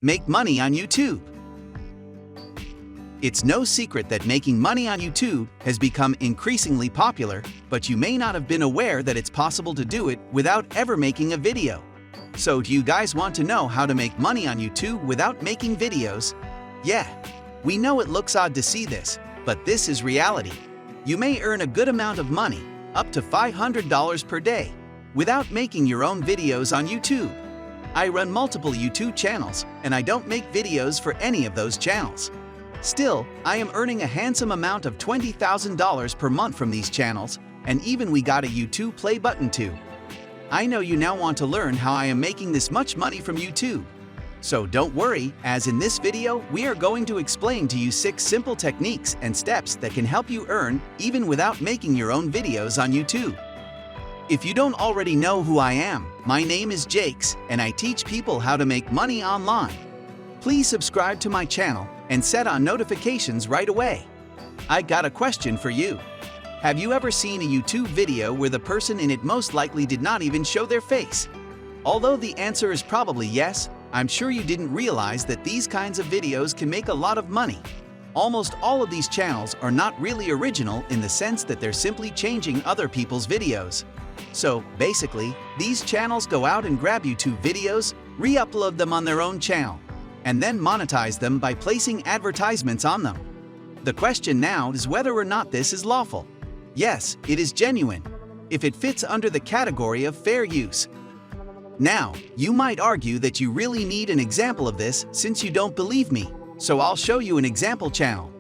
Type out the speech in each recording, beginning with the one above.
Make money on YouTube. It's no secret that making money on YouTube has become increasingly popular, but you may not have been aware that it's possible to do it without ever making a video. So do you guys want to know how to make money on YouTube without making videos? Yeah, we know it looks odd to see this, but this is reality. You may earn a good amount of money, up to $500 per day, without making your own videos on YouTube. I run multiple YouTube channels, and I don't make videos for any of those channels. Still, I am earning a handsome amount of $20,000 per month from these channels, and even we got a YouTube play button too. I know you now want to learn how I am making this much money from YouTube. So don't worry, as in this video, we are going to explain to you 6 simple techniques and steps that can help you earn even without making your own videos on YouTube. If you don't already know who I am, my name is Jakes, and I teach people how to make money online. Please subscribe to my channel and set on notifications right away. I got a question for you. Have you ever seen a YouTube video where the person in it most likely did not even show their face? Although the answer is probably yes, I'm sure you didn't realize that these kinds of videos can make a lot of money. Almost all of these channels are not really original in the sense that they're simply changing other people's videos. So basically, these channels go out and grab YouTube videos, re-upload them on their own channel, and then monetize them by placing advertisements on them. The question now is whether or not this is lawful. Yes, it is genuine, if it fits under the category of fair use. Now, you might argue that you really need an example of this since you don't believe me, so I'll show you an example channel.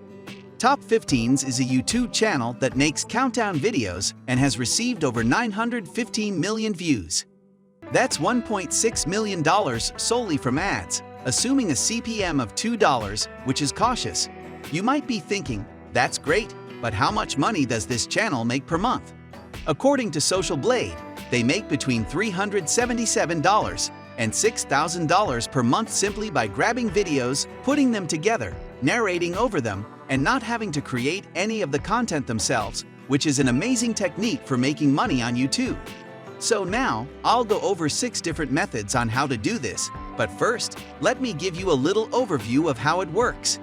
Top 15s is a YouTube channel that makes countdown videos and has received over 915 million views. That's $1.6 million solely from ads, assuming a CPM of $2, which is cautious. You might be thinking, that's great, but how much money does this channel make per month? According to Social Blade, they make between $377 and $6,000 per month simply by grabbing videos, putting them together, narrating over them, and not having to create any of the content themselves, which is an amazing technique for making money on YouTube. So now, I'll go over 6 different methods on how to do this, but first, let me give you a little overview of how it works.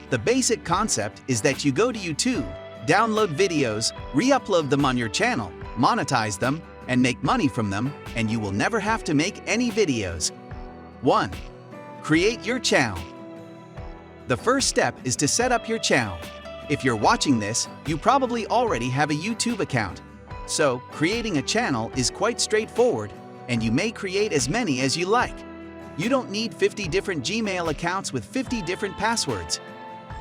The basic concept is that you go to YouTube, download videos, re-upload them on your channel, monetize them, and make money from them, and you will never have to make any videos. 1. Create your channel. The first step is to set up your channel. If you're watching this, you probably already have a YouTube account. So, creating a channel is quite straightforward, and you may create as many as you like. You don't need 50 different Gmail accounts with 50 different passwords.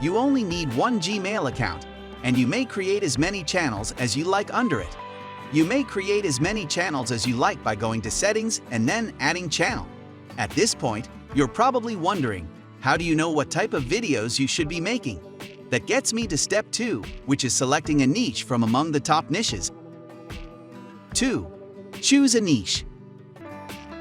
You only need one Gmail account, and you may create as many channels as you like under it. You may create as many channels as you like by going to Settings and then adding Channel. At this point, you're probably wondering, how do you know what type of videos you should be making? That gets me to step 2, which is selecting a niche from among the top niches. 2. Choose a niche.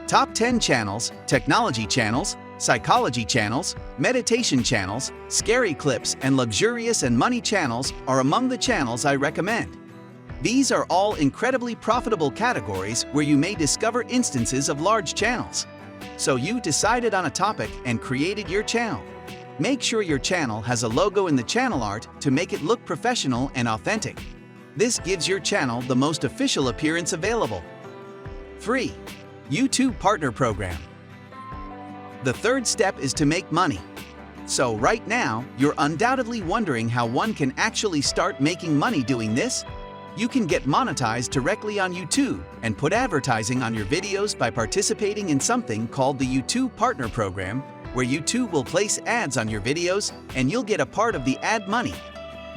Top 10 channels, technology channels, psychology channels, meditation channels, scary clips, and luxurious and money channels are among the channels I recommend. These are all incredibly profitable categories where you may discover instances of large channels. So you decided on a topic and created your channel. Make sure your channel has a logo in the channel art to make it look professional and authentic. This gives your channel the most official appearance available. 3. YouTube Partner Program. The third step is to make money. So right now, you're undoubtedly wondering how one can actually start making money doing this. You can get monetized directly on YouTube and put advertising on your videos by participating in something called the YouTube Partner Program, where YouTube will place ads on your videos and you'll get a part of the ad money.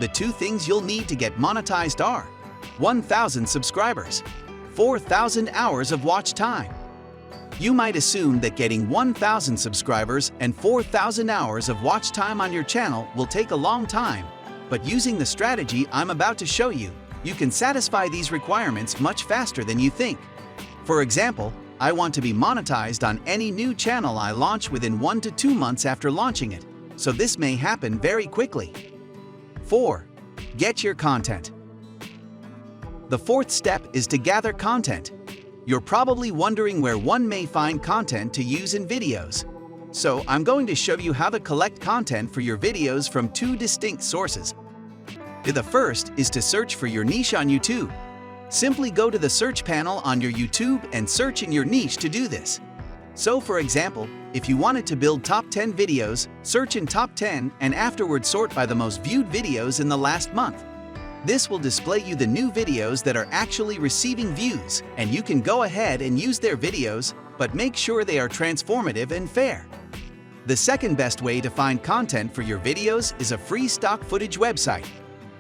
The 2 things you'll need to get monetized are 1,000 subscribers, 4,000 hours of watch time. You might assume that getting 1,000 subscribers and 4,000 hours of watch time on your channel will take a long time, but using the strategy I'm about to show you, you can satisfy these requirements much faster than you think. For example, I want to be monetized on any new channel I launch within 1 to 2 months after launching it, so this may happen very quickly. 4. Get your content. The fourth step is to gather content. You're probably wondering where one may find content to use in videos. So I'm going to show you how to collect content for your videos from two distinct sources. The first is to search for your niche on YouTube. Simply go to the search panel on your YouTube and search in your niche to do this. So for example, if you wanted to build top 10 videos, search in top 10 and afterward sort by the most viewed videos in the last month. This will display you the new videos that are actually receiving views, and you can go ahead and use their videos, but make sure they are transformative and fair. The second best way to find content for your videos is a free stock footage website.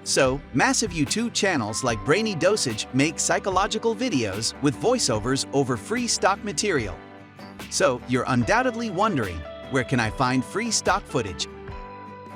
So, massive YouTube channels like Brainy Dosage make psychological videos with voiceovers over free stock material. So, you're undoubtedly wondering, where can I find free stock footage?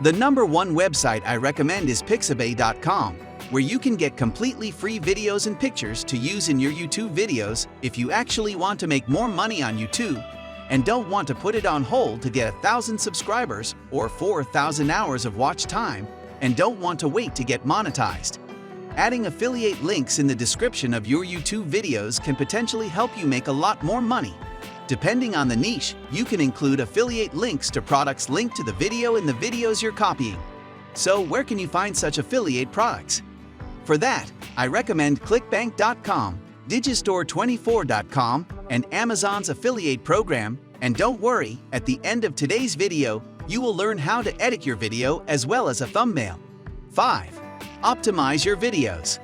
The number one website I recommend is pixabay.com, where you can get completely free videos and pictures to use in your YouTube videos if you actually want to make more money on YouTube and don't want to put it on hold to get 1,000 subscribers or 4,000 hours of watch time and don't want to wait to get monetized. Adding affiliate links in the description of your YouTube videos can potentially help you make a lot more money. Depending on the niche, you can include affiliate links to products linked to the video in the videos you're copying. So where can you find such affiliate products? For that, I recommend clickbank.com, digistore24.com, and Amazon's affiliate program. And don't worry, at the end of today's video, you will learn how to edit your video as well as a thumbnail. 5. Optimize your videos.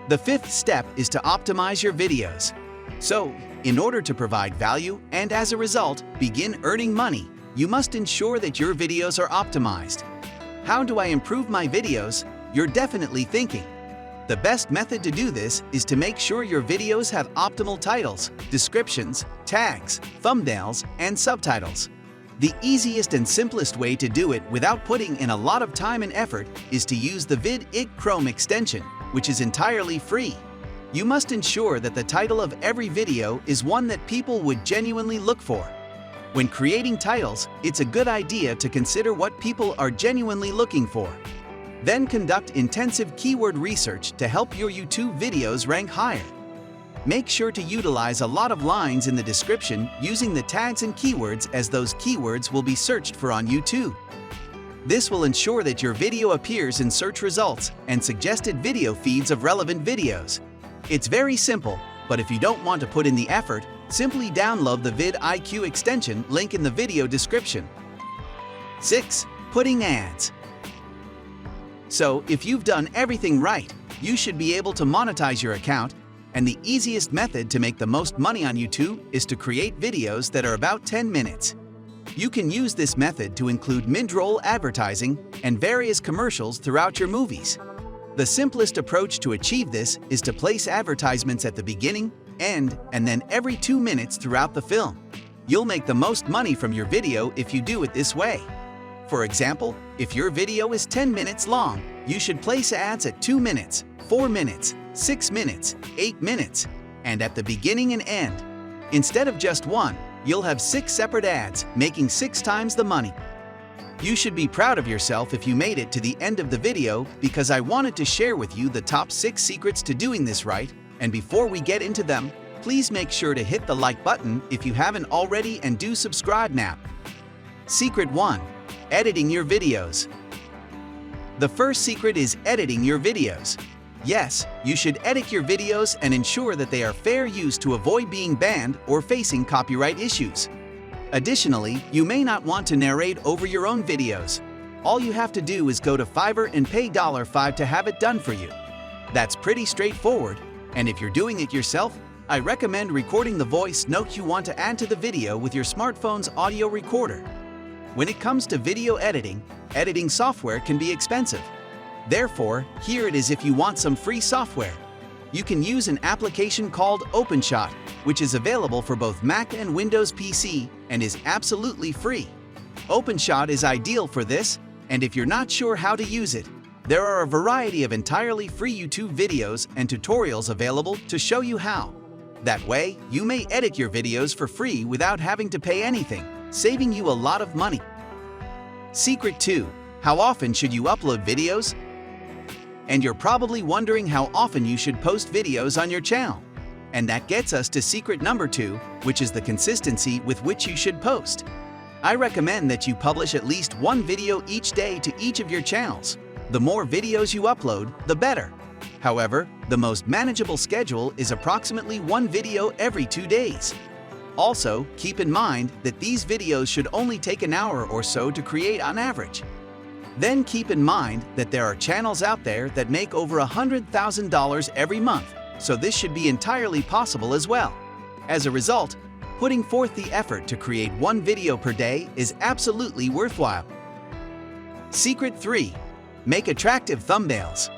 The fifth step is to optimize your videos. So, in order to provide value and as a result, begin earning money, you must ensure that your videos are optimized. How do I improve my videos? You're definitely thinking. The best method to do this is to make sure your videos have optimal titles, descriptions, tags, thumbnails, and subtitles. The easiest and simplest way to do it without putting in a lot of time and effort is to use the vidIQ Chrome extension, which is entirely free. You must ensure that the title of every video is one that people would genuinely look for. When creating titles, it's a good idea to consider what people are genuinely looking for. Then conduct intensive keyword research to help your YouTube videos rank higher. Make sure to utilize a lot of lines in the description using the tags and keywords, as those keywords will be searched for on YouTube. This will ensure that your video appears in search results and suggested video feeds of relevant videos. It's very simple, but if you don't want to put in the effort, simply download the vidIQ extension link in the video description. 6. Putting ads. So, if you've done everything right, you should be able to monetize your account, and the easiest method to make the most money on YouTube is to create videos that are about 10 minutes. You can use this method to include mid-roll advertising and various commercials throughout your movies. The simplest approach to achieve this is to place advertisements at the beginning, end, and then every 2 minutes throughout the film. You'll make the most money from your video if you do it this way. For example, if your video is 10 minutes long, you should place ads at 2 minutes, 4 minutes, 6 minutes, 8 minutes, and at the beginning and end. Instead of just one, you'll have 6 separate ads, making 6 times the money. You should be proud of yourself if you made it to the end of the video, because I wanted to share with you the top 6 secrets to doing this right, and before we get into them, please make sure to hit the like button if you haven't already and do subscribe now. Secret 1. Editing your videos. The first secret is editing your videos. Yes, you should edit your videos and ensure that they are fair use to avoid being banned or facing copyright issues. Additionally, you may not want to narrate over your own videos. All you have to do is go to Fiverr and pay $5 to have it done for you. That's pretty straightforward, and if you're doing it yourself, I recommend recording the voice note you want to add to the video with your smartphone's audio recorder. When it comes to video editing, editing software can be expensive. Therefore, here it is if you want some free software. You can use an application called OpenShot, which is available for both Mac and Windows PC and is absolutely free. OpenShot is ideal for this, and if you're not sure how to use it, there are a variety of entirely free YouTube videos and tutorials available to show you how. That way, you may edit your videos for free without having to pay anything, saving you a lot of money. Secret 2. How often should you upload videos? And you're probably wondering how often you should post videos on your channel. And that gets us to secret number 2, which is the consistency with which you should post. I recommend that you publish at least one video each day to each of your channels. The more videos you upload, the better. However, the most manageable schedule is approximately one video every 2 days. Also, keep in mind that these videos should only take an hour or so to create on average. Then keep in mind that there are channels out there that make over $100,000 every month, so this should be entirely possible as well. As a result, putting forth the effort to create one video per day is absolutely worthwhile. Secret 3. Make attractive thumbnails.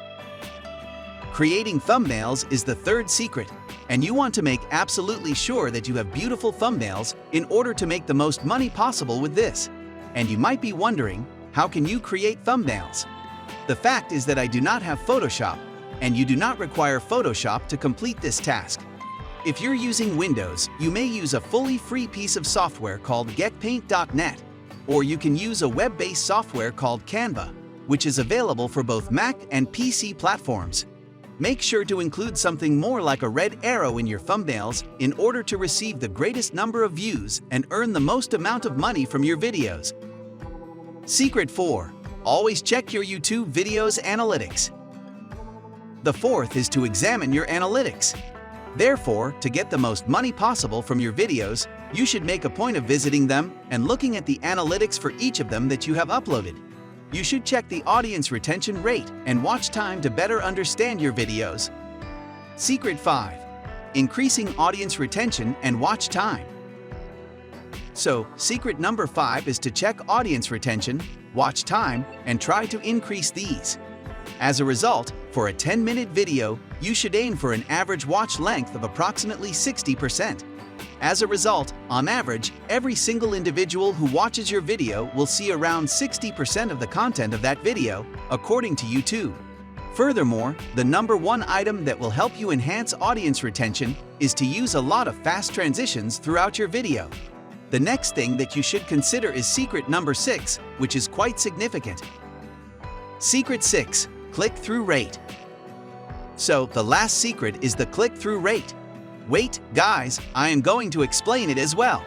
Creating thumbnails is the third secret, and you want to make absolutely sure that you have beautiful thumbnails in order to make the most money possible with this. And you might be wondering, how can you create thumbnails? The fact is that I do not have Photoshop, and you do not require Photoshop to complete this task. If you're using Windows, you may use a fully free piece of software called getpaint.net, or you can use a web-based software called Canva, which is available for both Mac and PC platforms. Make sure to include something more like a red arrow in your thumbnails in order to receive the greatest number of views and earn the most amount of money from your videos. Secret 4. Always check your YouTube videos analytics. The fourth is to examine your analytics. Therefore, to get the most money possible from your videos, you should make a point of visiting them and looking at the analytics for each of them that you have uploaded. You should check the audience retention rate and watch time to better understand your videos. Secret 5. Increasing audience retention and watch time. So, secret number 5 is to check audience retention, watch time, and try to increase these. As a result, for a 10-minute video, you should aim for an average watch length of approximately 60%. As a result, on average, every single individual who watches your video will see around 60% of the content of that video, according to YouTube. Furthermore, the number one item that will help you enhance audience retention is to use a lot of fast transitions throughout your video. The next thing that you should consider is secret number 6, which is quite significant. Secret 6. Click-through rate. So, the last secret is the click-through rate. Wait, guys, I am going to explain it as well.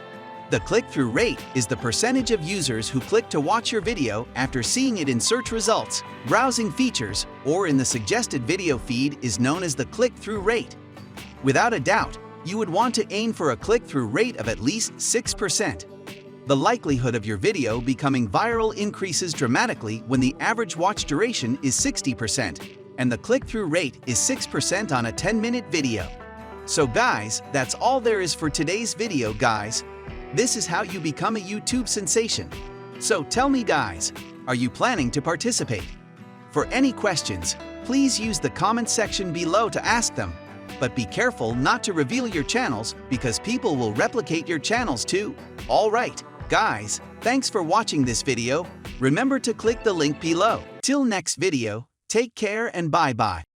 The click-through rate is the percentage of users who click to watch your video after seeing it in search results, browsing features, or in the suggested video feed is known as the click-through rate. Without a doubt, you would want to aim for a click-through rate of at least 6%. The likelihood of your video becoming viral increases dramatically when the average watch duration is 60%, and the click-through rate is 6% on a 10-minute video. So guys, that's all there is for today's video, guys. This is how you become a YouTube sensation. So tell me, guys, are you planning to participate? For any questions, please use the comment section below to ask them. But be careful not to reveal your channels because people will replicate your channels too. Alright, guys, thanks for watching this video. Remember to click the link below. Till next video, take care and bye-bye.